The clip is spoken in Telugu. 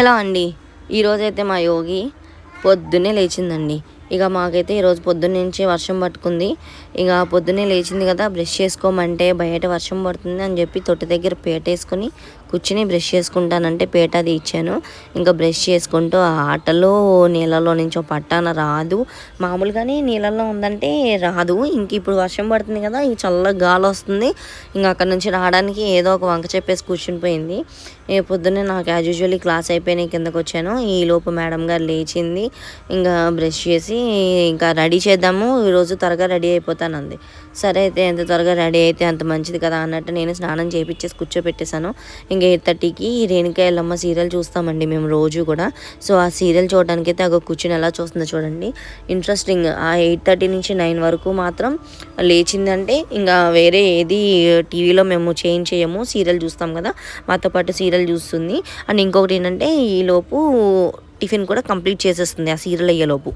హలో అండి. ఈరోజైతే మా యోగి పొద్దున్నే లేచిందండి. ఇక మాకైతే ఈరోజు పొద్దున్న నుంచి వర్షం పట్టుకుంది. ఇక పొద్దున్నే లేచింది కదా, బ్రష్ చేసుకోమంటే బయట వర్షం పడుతుంది అని చెప్పి తొట్టి దగ్గర వేసుకొని కూర్చుని బ్రష్ చేసుకుంటానంటే పేట అది ఇచ్చాను. ఇంకా బ్రష్ చేసుకుంటూ ఆ ఆటలో నీళ్ళలో నుంచి పట్టాన రాదు. మామూలుగానే నీళ్ళల్లో ఉందంటే రాదు. ఇంక ఇప్పుడు వర్షం పడుతుంది కదా, ఈ చల్ల గాలి వస్తుంది. ఇంకా అక్కడ నుంచి రావడానికి ఏదో ఒక వంక చెప్పేసి కూర్చుని పోయింది. పొద్దున్నే నాకు యాజ్ యూజువల్లీ క్లాస్ అయిపోయినాయి కిందకు వచ్చాను. ఈలోపు మేడం గారు లేచింది. ఇంకా బ్రష్ చేసి ఇంకా రెడీ చేద్దాము, ఈరోజు త్వరగా రెడీ అయిపోతానంది. సరే అయితే ఎంత త్వరగా రెడీ అయితే అంత మంచిది కదా అన్నట్టు నేను స్నానం చేయించేసి కూర్చోపెట్టేశాను. ఇంకా 8:30కి రేణుకా ఎల్లమ్మ సీరియల్ చూస్తామండి మేము రోజు కూడా. సో ఆ సీరియల్ చూడడానికి అయితే కూర్చుని ఎలా చూస్తుందో చూడండి, ఇంట్రెస్టింగ్. ఆ 8:30 నుంచి 9 వరకు మాత్రం లేచిందంటే ఇంకా వేరే ఏది టీవీలో మేము చేంజ్ చేయము, సీరియల్ చూస్తాం కదా, మాతో పాటు సీరియల్ చూస్తుంది. అండ్ ఇంకొకటి ఏంటంటే ఈలోపు టిఫిన్ కూడా కంప్లీట్ చేసేస్తుంది ఆ సీరియల్ అయ్యేలోపు.